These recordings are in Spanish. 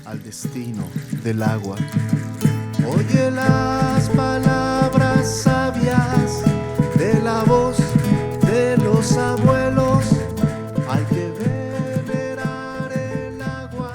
al destino del agua. Oye las palabras sabias de la voz de los abuelos, hay que venerar el agua.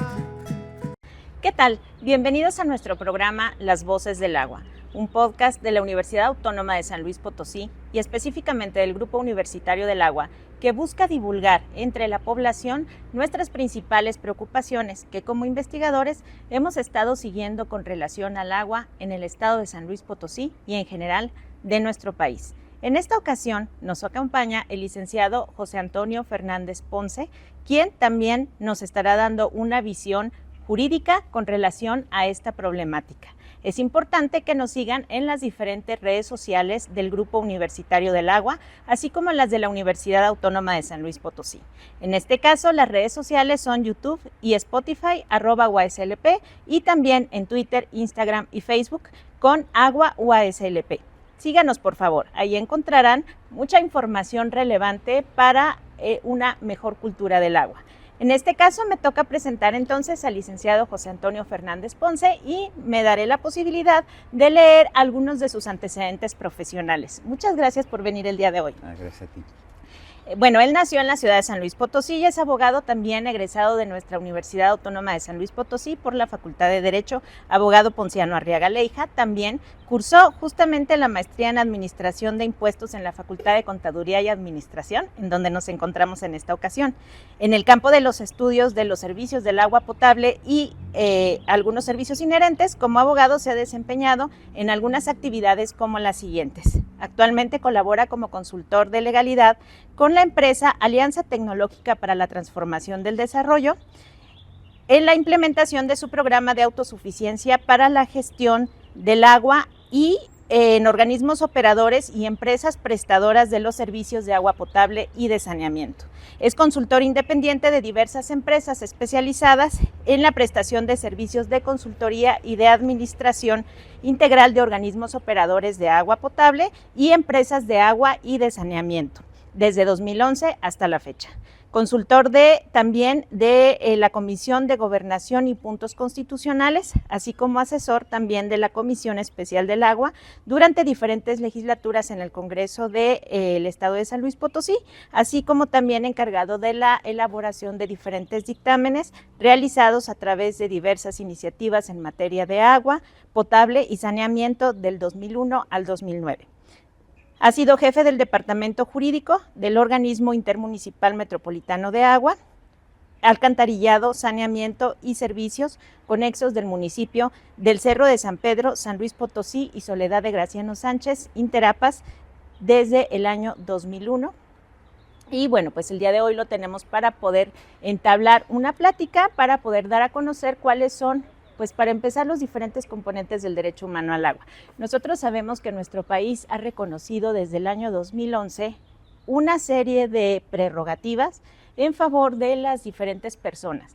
¿Qué tal? Bienvenidos a nuestro programa Las Voces del Agua, un podcast de la Universidad Autónoma de San Luis Potosí y específicamente del Grupo Universitario del Agua, que busca divulgar entre la población nuestras principales preocupaciones que como investigadores hemos estado siguiendo con relación al agua en el estado de San Luis Potosí y en general de nuestro país. En esta ocasión nos acompaña el licenciado José Antonio Fernández Ponce, quien también nos estará dando una visión jurídica con relación a esta problemática. Es importante que nos sigan en las diferentes redes sociales del Grupo Universitario del Agua, así como las de la Universidad Autónoma de San Luis Potosí. En este caso, las redes sociales son YouTube y Spotify, @UASLP, y también en Twitter, Instagram y Facebook con Agua UASLP. Síganos, por favor. Ahí encontrarán mucha información relevante para una mejor cultura del agua. En este caso me toca presentar entonces al licenciado José Antonio Fernández Ponce y me daré la posibilidad de leer algunos de sus antecedentes profesionales. Muchas gracias por venir el día de hoy. Gracias a ti. Bueno, él nació en la ciudad de San Luis Potosí y es abogado también egresado de nuestra Universidad Autónoma de San Luis Potosí por la Facultad de Derecho, abogado Ponciano Arriaga Leija. También cursó justamente la maestría en Administración de Impuestos en la Facultad de Contaduría y Administración, en donde nos encontramos en esta ocasión. En el campo de los estudios de los servicios del agua potable y algunos servicios inherentes, como abogado se ha desempeñado en algunas actividades como las siguientes. Actualmente colabora como consultor de legalidad con la empresa Alianza Tecnológica para la Transformación del Desarrollo en la implementación de su programa de autosuficiencia para la gestión del agua y en organismos operadores y empresas prestadoras de los servicios de agua potable y de saneamiento. Es consultor independiente de diversas empresas especializadas en la prestación de servicios de consultoría y de administración integral de organismos operadores de agua potable y empresas de agua y de saneamiento, desde 2011 hasta la fecha. Consultor también de la Comisión de Gobernación y Puntos Constitucionales, así como asesor también de la Comisión Especial del Agua durante diferentes legislaturas en el Congreso del Estado de San Luis Potosí, así como también encargado de la elaboración de diferentes dictámenes realizados a través de diversas iniciativas en materia de agua potable y saneamiento del 2001 al 2009. Ha sido jefe del Departamento Jurídico del Organismo Intermunicipal Metropolitano de Agua, Alcantarillado, Saneamiento y Servicios Conexos del municipio del Cerro de San Pedro, San Luis Potosí y Soledad de Graciano Sánchez, Interapas, desde el año 2001. Y bueno, pues el día de hoy lo tenemos para poder entablar una plática, para poder dar a conocer cuáles son, pues para empezar, los diferentes componentes del derecho humano al agua. Nosotros sabemos que nuestro país ha reconocido desde el año 2011 una serie de prerrogativas en favor de las diferentes personas,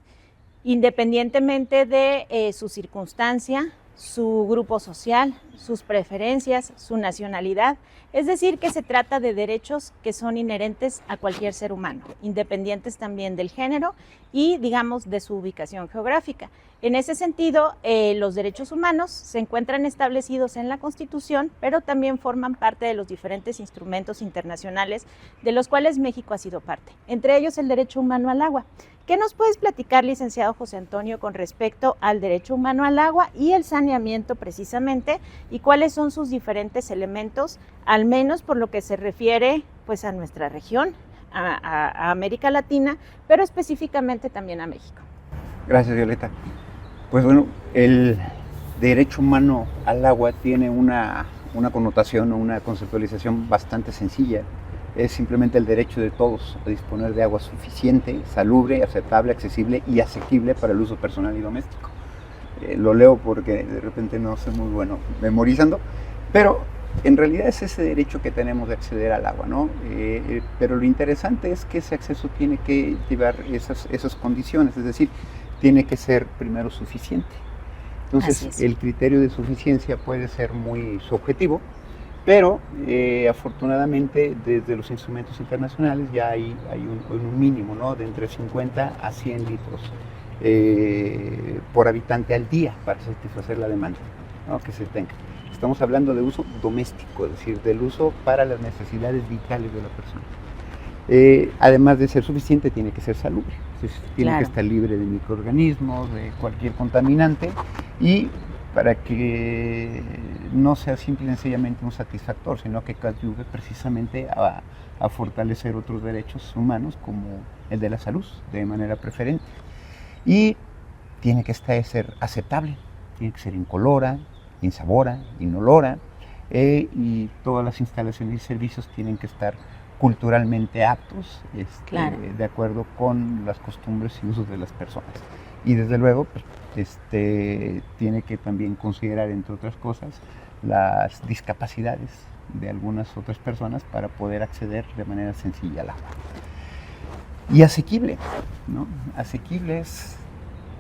independientemente de su circunstancia, su grupo social, sus preferencias, su nacionalidad. Es decir, que se trata de derechos que son inherentes a cualquier ser humano, independientes también del género y, digamos, de su ubicación geográfica. En ese sentido, los derechos humanos se encuentran establecidos en la Constitución, pero también forman parte de los diferentes instrumentos internacionales de los cuales México ha sido parte, entre ellos el derecho humano al agua. ¿Qué nos puedes platicar, licenciado José Antonio, con respecto al derecho humano al agua y el saneamiento precisamente, y cuáles son sus diferentes elementos, al menos por lo que se refiere pues a nuestra región, a América Latina, pero específicamente también a México? Gracias, Violeta. Pues bueno, el derecho humano al agua tiene una connotación o una conceptualización bastante sencilla. Es simplemente el derecho de todos a disponer de agua suficiente, salubre, aceptable, accesible y asequible para el uso personal y doméstico. Lo leo porque de repente no soy muy bueno memorizando, pero en realidad es ese derecho que tenemos de acceder al agua, ¿no? Pero lo interesante es que ese acceso tiene que llevar esas condiciones, es decir, tiene que ser primero suficiente. Entonces, el criterio de suficiencia puede ser muy subjetivo, pero afortunadamente desde los instrumentos internacionales ya hay un mínimo, ¿no? De entre 50 a 100 litros por habitante al día para satisfacer la demanda, ¿no?, que se tenga. Estamos hablando de uso doméstico, es decir, del uso para las necesidades vitales de la persona. Además de ser suficiente, tiene que ser salubre, tiene que estar libre de microorganismos, de cualquier contaminante, y para que no sea simple y sencillamente un satisfactor, sino que contribuye precisamente a fortalecer otros derechos humanos como el de la salud de manera preferente. Y tiene que ser aceptable, tiene que ser incolora, insabora, inolora, y todas las instalaciones y servicios tienen que estar culturalmente aptos, de acuerdo con las costumbres y usos de las personas. Y desde luego, pues, tiene que también considerar, entre otras cosas, las discapacidades de algunas otras personas para poder acceder de manera sencilla al agua. Y asequible, ¿no? Asequible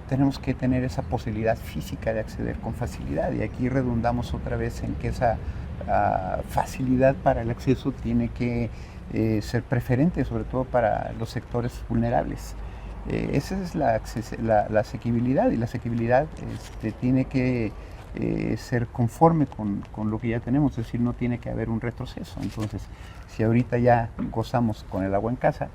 tenemos que tener esa posibilidad física de acceder con facilidad, y aquí redundamos otra vez en que esa facilidad para el acceso tiene que ser preferente, sobre todo para los sectores vulnerables. Esa es la asequibilidad, y la asequibilidad tiene que ser conforme con lo que ya tenemos, es decir, no tiene que haber un retroceso. Entonces, si ahorita ya gozamos con el agua en casa,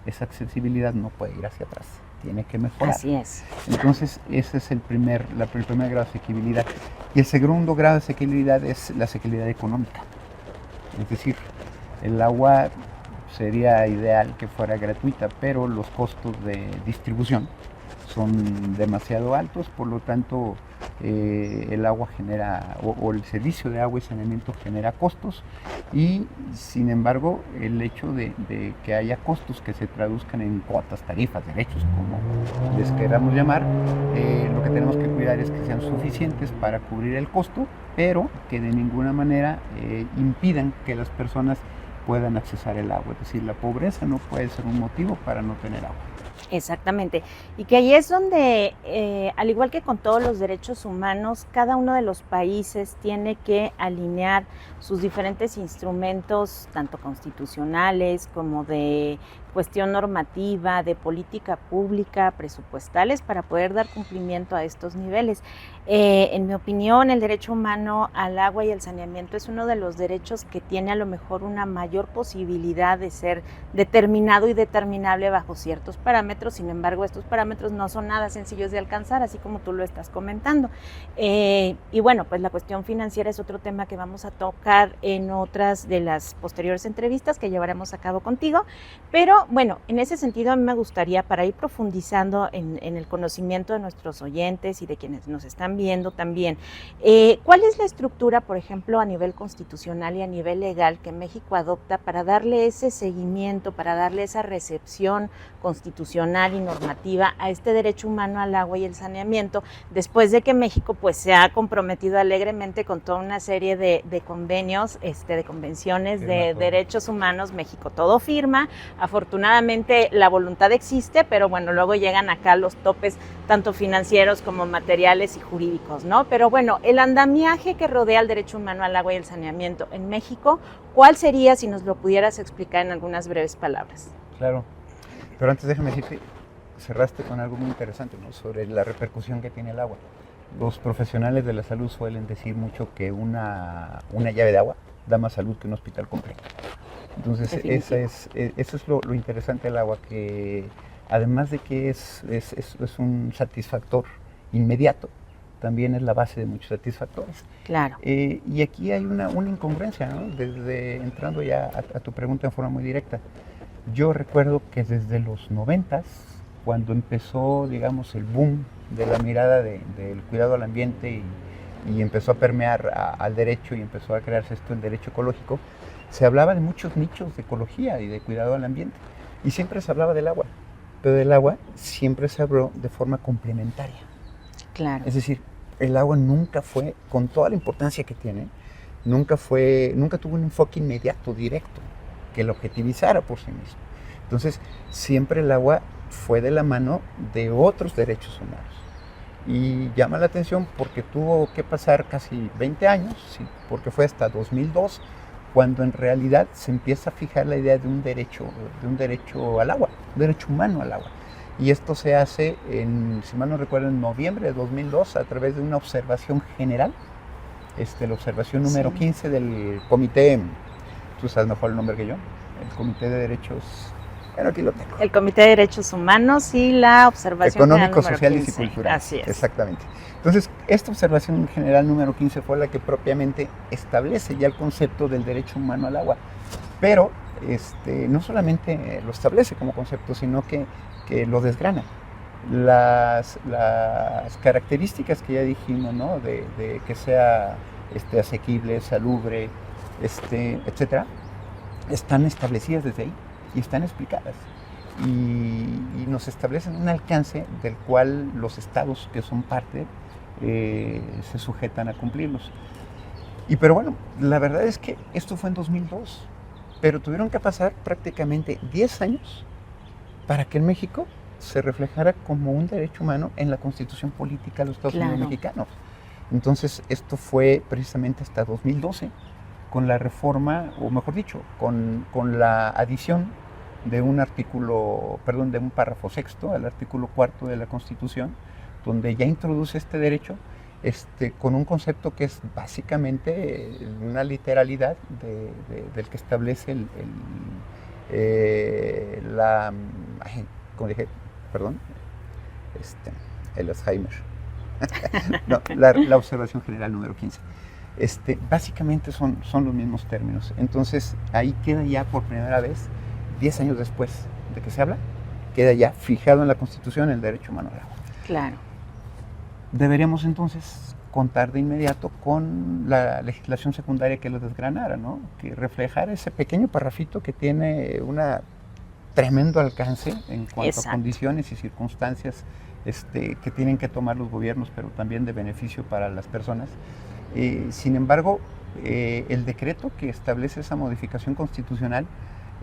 esa accesibilidad no puede ir hacia atrás, tiene que mejorar. Así es. Entonces, ese es el primer grado de asequibilidad. Y el segundo grado de asequibilidad es la asequibilidad económica. Es decir, el agua sería ideal que fuera gratuita, pero los costos de distribución son demasiado altos, por lo tanto el agua genera, o el servicio de agua y saneamiento genera costos, y sin embargo el hecho de que haya costos que se traduzcan en cuotas, tarifas, derechos, como les queramos llamar, lo que tenemos que cuidar es que sean suficientes para cubrir el costo, pero que de ninguna manera impidan que las personas puedan accesar el agua. Es decir, la pobreza no puede ser un motivo para no tener agua. Exactamente, y que ahí es donde, al igual que con todos los derechos humanos, cada uno de los países tiene que alinear sus diferentes instrumentos, tanto constitucionales como de cuestión normativa, de política pública, presupuestales, para poder dar cumplimiento a estos niveles. En mi opinión, el derecho humano al agua y al saneamiento es uno de los derechos que tiene a lo mejor una mayor posibilidad de ser determinado y determinable bajo ciertos parámetros. Sin embargo, estos parámetros no son nada sencillos de alcanzar, así como tú lo estás comentando. Y bueno, pues la cuestión financiera es otro tema que vamos a tocar en otras de las posteriores entrevistas que llevaremos a cabo contigo, pero bueno, en ese sentido a mí me gustaría, para ir profundizando en el conocimiento de nuestros oyentes y de quienes nos están viendo también, ¿cuál es la estructura, por ejemplo, a nivel constitucional y a nivel legal que México adopta para darle ese seguimiento, para darle esa recepción constitucional y normativa a este derecho humano al agua y el saneamiento, después de que México pues se ha comprometido alegremente con toda una serie de convenios, de convenciones de derechos humanos? México todo firma, afortunadamente la voluntad existe, pero bueno, luego llegan acá los topes tanto financieros como materiales y jurídicos, ¿no? Pero bueno, el andamiaje que rodea el derecho humano al agua y el saneamiento en México, ¿cuál sería, si nos lo pudieras explicar en algunas breves palabras? Claro, pero antes déjame decirte, cerraste con algo muy interesante, ¿no?, sobre la repercusión que tiene el agua. Los profesionales de la salud suelen decir mucho que una llave de agua da más salud que un hospital completo. Entonces, eso es lo interesante del agua, que además de que es un satisfactor inmediato, también es la base de muchos satisfactores. Claro. Y aquí hay una incongruencia, ¿no? Desde entrando ya a tu pregunta en forma muy directa. Yo recuerdo que desde los 90s, cuando empezó, digamos, el boom de la mirada del cuidado al ambiente y empezó a permear al derecho y empezó a crearse el derecho ecológico, se hablaba de muchos nichos de ecología y de cuidado al ambiente, y siempre se hablaba del agua, pero del agua siempre se habló de forma complementaria. Claro. Es decir, el agua nunca fue, con toda la importancia que tiene, nunca tuvo un enfoque inmediato, directo, que lo objetivizara por sí mismo. Entonces, siempre el agua fue de la mano de otros derechos humanos. Y llama la atención porque tuvo que pasar casi 20 años, ¿sí?, porque fue hasta 2002 cuando en realidad se empieza a fijar la idea de un derecho al agua, un derecho humano al agua. y esto se hace, si mal no recuerdo, en noviembre de 2002 a través de una observación general, la observación número 15 del comité, tú sabes mejor el nombre que yo, el Comité de Derechos, bueno, aquí lo tengo. El Comité de Derechos Humanos y la observación Económicos, general sociales 15. y culturales. Así es. Exactamente. Entonces, esta observación general número 15 fue la que propiamente establece ya el concepto del derecho humano al agua. Pero no solamente lo establece como concepto, sino que lo desgrana. Las características que ya dijimos, ¿no? de que sea asequible, salubre, etcétera, están establecidas desde ahí y están explicadas. Y nos establecen un alcance del cual los estados que son parte se sujetan a cumplirlos. Pero bueno, la verdad es que esto fue en 2002, pero tuvieron que pasar prácticamente 10 años para que en México se reflejara como un derecho humano en la Constitución Política de los Estados Unidos Mexicanos. Entonces, esto fue precisamente hasta 2012, con la reforma, o mejor dicho, con la adición de un artículo, perdón, de un párrafo sexto al artículo cuarto de la Constitución, donde ya introduce este derecho, con un concepto que es básicamente una literalidad del que establece como dije, perdón, el Alzheimer. No, la observación general número 15. Básicamente son los mismos términos. Entonces, ahí queda ya por primera vez, 10 años después de que se habla, queda ya fijado en la Constitución el derecho humano al agua. Claro. Deberíamos entonces contar de inmediato con la legislación secundaria que lo desgranara, ¿no? Que reflejara ese pequeño parrafito que tiene un tremendo alcance en cuanto a condiciones y circunstancias que tienen que tomar los gobiernos, pero también de beneficio para las personas. Sin embargo, el decreto que establece esa modificación constitucional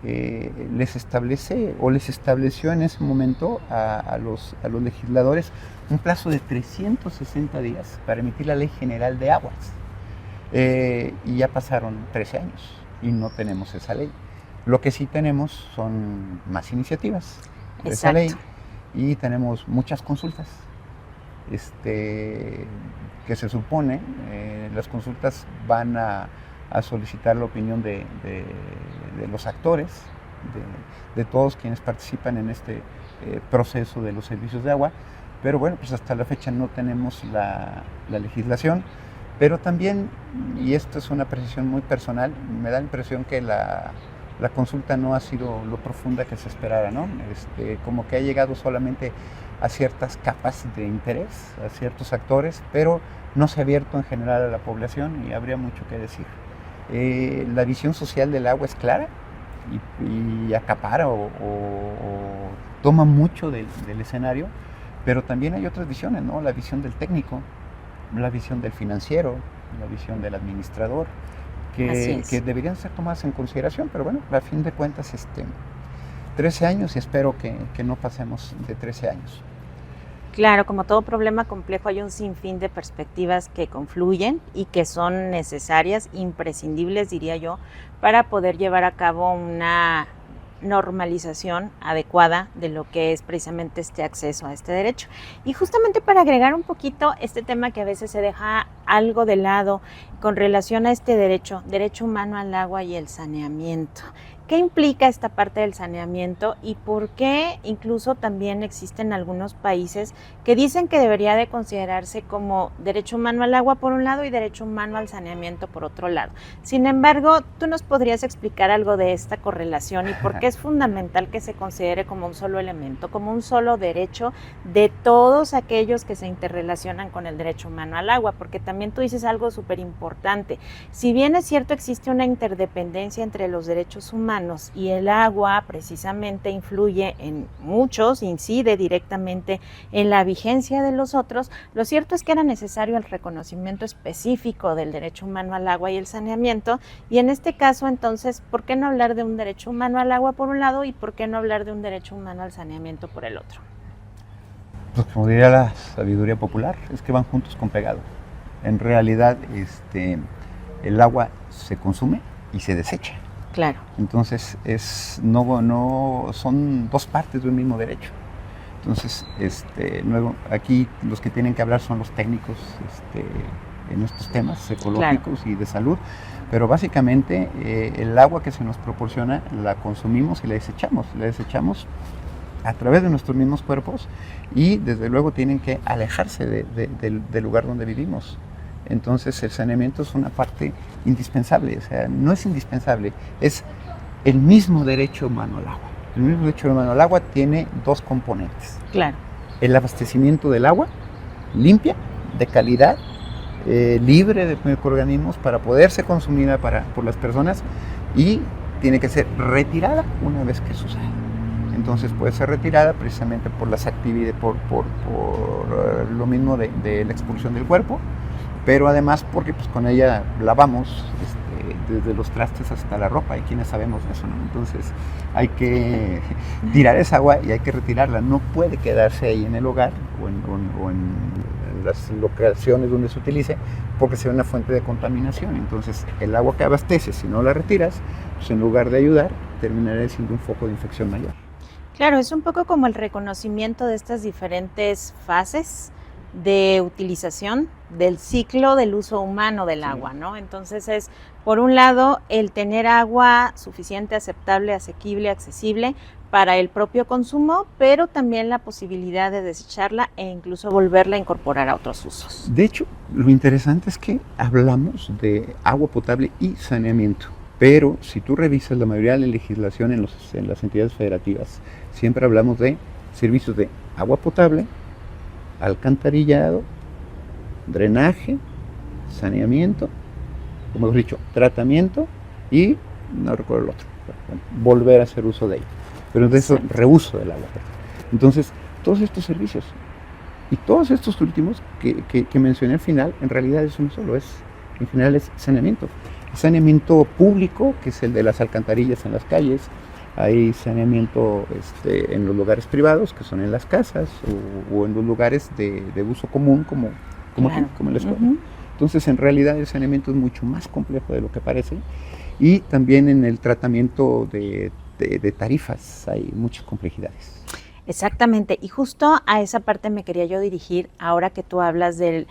les estableció en ese momento a los legisladores un plazo de 360 días para emitir la Ley General de Aguas. Y ya pasaron 13 años y no tenemos esa ley. Lo que sí tenemos son más iniciativas de esa ley y tenemos muchas consultas. Que se supone, las consultas van a solicitar la opinión de los actores, de todos quienes participan en este proceso de los servicios de agua, pero bueno, pues hasta la fecha no tenemos la legislación, pero también, y esto es una apreciación muy personal, me da la impresión que la consulta no ha sido lo profunda que se esperara, ¿no? Como que ha llegado solamente a ciertas capas de interés, a ciertos actores, pero no se ha abierto en general a la población y habría mucho que decir. La visión social del agua es clara y acapara o toma mucho del escenario, pero también hay otras visiones, ¿no? La visión del técnico, la visión del financiero, la visión del administrador, que deberían ser tomadas en consideración, pero bueno, a fin de cuentas, 13 años y espero que no pasemos de 13 años. Claro, como todo problema complejo hay un sinfín de perspectivas que confluyen y que son necesarias, imprescindibles, diría yo, para poder llevar a cabo una normalización adecuada de lo que es precisamente este acceso a este derecho. Y justamente para agregar un poquito este tema que a veces se deja algo de lado con relación a este derecho humano al agua y el saneamiento. ¿Qué implica esta parte del saneamiento y por qué incluso también existen algunos países que dicen que debería de considerarse como derecho humano al agua por un lado y derecho humano al saneamiento por otro lado? Sin embargo, ¿tú nos podrías explicar algo de esta correlación y por qué es fundamental que se considere como un solo elemento, como un solo derecho de todos aquellos que se interrelacionan con el derecho humano al agua? Porque también tú dices algo súper importante. Si bien es cierto existe una interdependencia entre los derechos humanos y el agua precisamente influye en muchos, incide directamente en la vigencia de los otros, lo cierto es que era necesario el reconocimiento específico del derecho humano al agua y el saneamiento, y en este caso entonces, ¿por qué no hablar de un derecho humano al agua por un lado y por qué no hablar de un derecho humano al saneamiento por el otro? Pues como diría la sabiduría popular, es que van juntos con pegado. En realidad, el agua se consume y se desecha. Claro. Entonces no son dos partes de un mismo derecho. Entonces, luego aquí los que tienen que hablar son los técnicos en estos temas ecológicos y de salud, pero básicamente el agua que se nos proporciona la consumimos y la desechamos a través de nuestros mismos cuerpos y desde luego tienen que alejarse del lugar donde vivimos. Entonces el saneamiento es una parte indispensable, o sea, no es indispensable, es el mismo derecho humano al agua. El mismo derecho humano al agua tiene dos componentes. Claro. El abastecimiento del agua limpia, de calidad, libre de microorganismos para poderse consumir por las personas y tiene que ser retirada una vez que sucede. Entonces puede ser retirada precisamente por las actividades, por lo mismo de la expulsión del cuerpo, pero además porque pues, con ella lavamos desde los trastes hasta la ropa, hay quienes sabemos eso, ¿no? Entonces hay que tirar esa agua y hay que retirarla, no puede quedarse ahí en el hogar o en las locaciones donde se utilice, porque será una fuente de contaminación. Entonces el agua que abasteces, si no la retiras, pues en lugar de ayudar, terminará siendo un foco de infección mayor. Claro, es un poco como el reconocimiento de estas diferentes fases de utilización del ciclo del uso humano del agua, ¿no? Entonces es, por un lado, el tener agua suficiente, aceptable, asequible, accesible para el propio consumo, pero también la posibilidad de desecharla e incluso volverla a incorporar a otros usos. De hecho, lo interesante es que hablamos de agua potable y saneamiento, pero si tú revisas la mayoría de la legislación en las entidades federativas, siempre hablamos de servicios de agua potable, alcantarillado, drenaje, saneamiento, como hemos dicho, tratamiento y, no recuerdo el otro, volver a hacer uso de ello. Pero de eso, reuso del agua. Entonces, todos estos servicios y todos estos últimos que mencioné al final, en realidad es uno solo, en general es saneamiento. Saneamiento público, que es el de las alcantarillas en las calles. Hay saneamiento en los lugares privados, que son en las casas, o en los lugares de uso común, como Claro. aquí, como en la escuela. Entonces, en realidad, el saneamiento es mucho más complejo de lo que parece. Y también en el tratamiento de tarifas hay muchas complejidades. Exactamente, y justo a esa parte me quería yo dirigir ahora que tú hablas de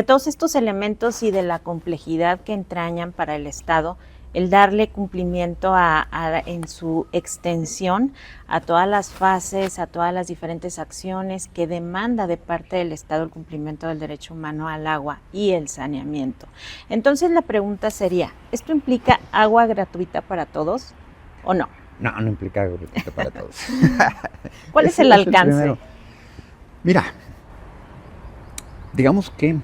todos estos elementos y de la complejidad que entrañan para el Estado el darle cumplimiento en su extensión a todas las fases, a todas las diferentes acciones que demanda de parte del Estado el cumplimiento del derecho humano al agua y el saneamiento. Entonces la pregunta sería, ¿esto implica agua gratuita para todos o no? No, no implica agua gratuita para todos. ¿Cuál es el alcance? Mira, digamos que,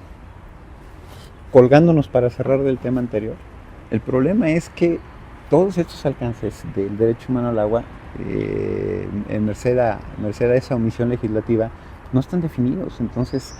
colgándonos para cerrar del tema anterior, el problema es que todos estos alcances del derecho humano al agua, en merced a esa omisión legislativa, no están definidos. Entonces,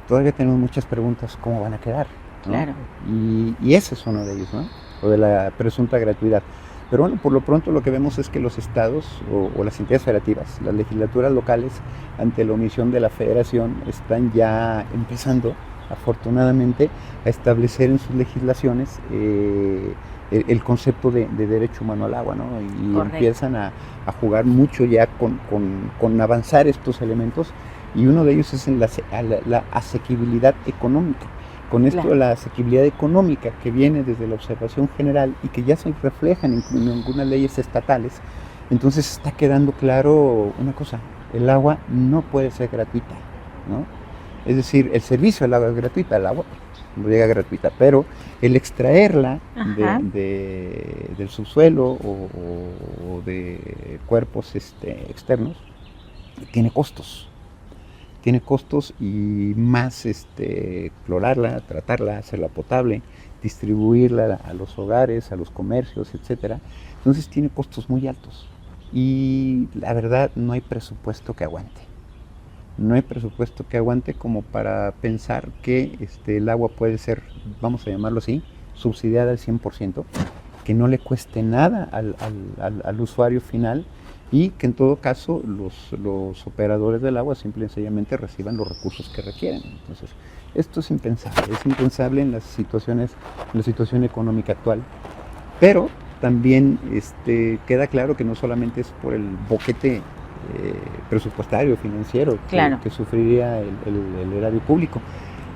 todavía tenemos muchas preguntas, ¿cómo van a quedar? ¿no? Claro. Y ese es uno de ellos, ¿no? O de la presunta gratuidad. Pero bueno, por lo pronto lo que vemos es que los estados o las entidades federativas, las legislaturas locales, ante la omisión de la federación, están ya empezando, afortunadamente, a establecer en sus legislaciones el concepto de derecho humano al agua, ¿no? Y Correcto. empiezan a jugar mucho ya con avanzar estos elementos, y uno de ellos es en la asequibilidad económica. Con esto, claro, la asequibilidad económica que viene desde la observación general y que ya se reflejan en algunas leyes estatales, entonces está quedando claro una cosa: el agua no puede ser gratuita, ¿no? Es decir, el servicio del agua es gratuita, el agua no llega gratuita, pero el extraerla del subsuelo o de cuerpos externos tiene costos. Tiene costos, y más clorarla, tratarla, hacerla potable, distribuirla a los hogares, a los comercios, etcétera. Entonces tiene costos muy altos y la verdad no hay presupuesto que aguante. No hay presupuesto que aguante como para pensar que el agua puede ser, vamos a llamarlo así, subsidiada al 100%, que no le cueste nada al usuario final, y que en todo caso los operadores del agua simple y sencillamente reciban los recursos que requieren. Entonces, esto es impensable en la situación económica actual, pero también queda claro que no solamente es por el boquete presupuestario, financiero, Claro. que sufriría el erario público.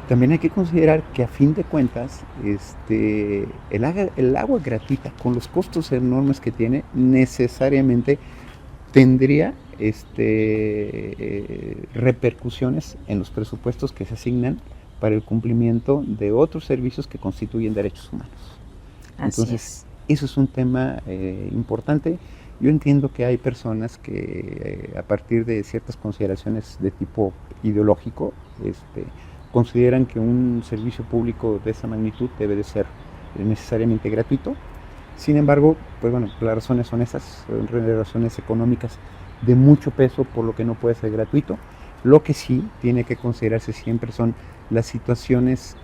También hay que considerar que a fin de cuentas el agua gratuita, con los costos enormes que tiene, necesariamente tendría repercusiones en los presupuestos que se asignan para el cumplimiento de otros servicios que constituyen derechos humanos. Entonces, eso es un tema importante. Yo entiendo que hay personas que a partir de ciertas consideraciones de tipo ideológico consideran que un servicio público de esa magnitud debe de ser necesariamente gratuito. Sin embargo, pues bueno, las razones son esas, son razones económicas de mucho peso por lo que no puede ser gratuito. Lo que sí tiene que considerarse siempre son las situaciones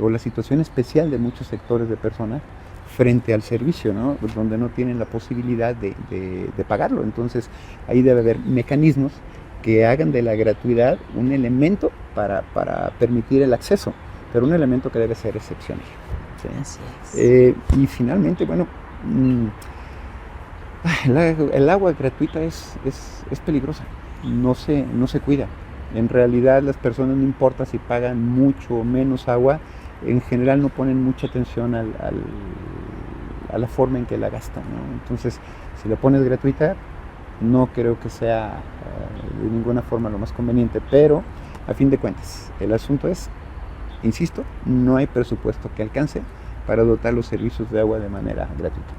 o la situación especial de muchos sectores de personas frente al servicio, ¿no? Donde no tienen la posibilidad de pagarlo. Entonces ahí debe haber mecanismos que hagan de la gratuidad un elemento para permitir el acceso, pero un elemento que debe ser excepcional. ¿Sí? Así es. Y finalmente, bueno, el agua gratuita es peligrosa, no se cuida. En realidad las personas, no importa si pagan mucho o menos agua, en general no ponen mucha atención a la forma en que la gastan, ¿no? Entonces, si la pones gratuita, no creo que sea de ninguna forma lo más conveniente, pero a fin de cuentas, el asunto es, insisto, no hay presupuesto que alcance para dotar los servicios de agua de manera gratuita.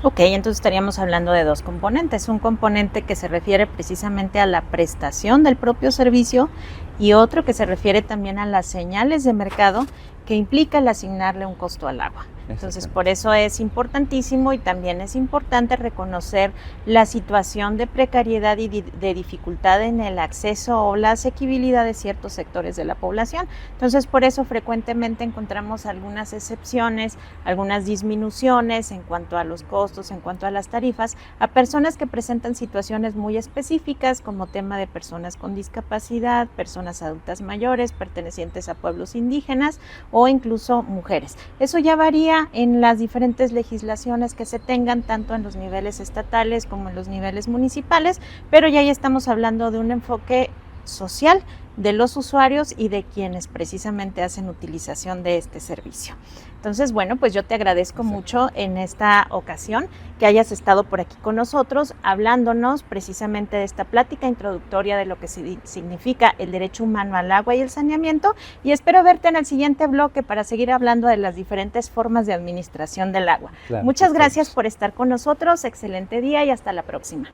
Ok, entonces estaríamos hablando de dos componentes. Un componente que se refiere precisamente a la prestación del propio servicio y otro que se refiere también a las señales de mercado que implica el asignarle un costo al agua. Entonces, por eso es importantísimo y también es importante reconocer la situación de precariedad y de dificultad en el acceso o la asequibilidad de ciertos sectores de la población. Entonces, por eso frecuentemente encontramos algunas excepciones, algunas disminuciones en cuanto a los costos, en cuanto a las tarifas, a personas que presentan situaciones muy específicas como tema de personas con discapacidad, personas adultas mayores, pertenecientes a pueblos indígenas o incluso mujeres. Eso ya varía en las diferentes legislaciones que se tengan, tanto en los niveles estatales como en los niveles municipales, pero ya estamos hablando de un enfoque social de los usuarios y de quienes precisamente hacen utilización de este servicio. Entonces, bueno, pues yo te agradezco mucho en esta ocasión que hayas estado por aquí con nosotros hablándonos precisamente de esta plática introductoria de lo que significa el derecho humano al agua y el saneamiento, y espero verte en el siguiente bloque para seguir hablando de las diferentes formas de administración del agua. Claro, muchas gracias por estar con nosotros, excelente día y hasta la próxima.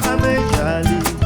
Amejali.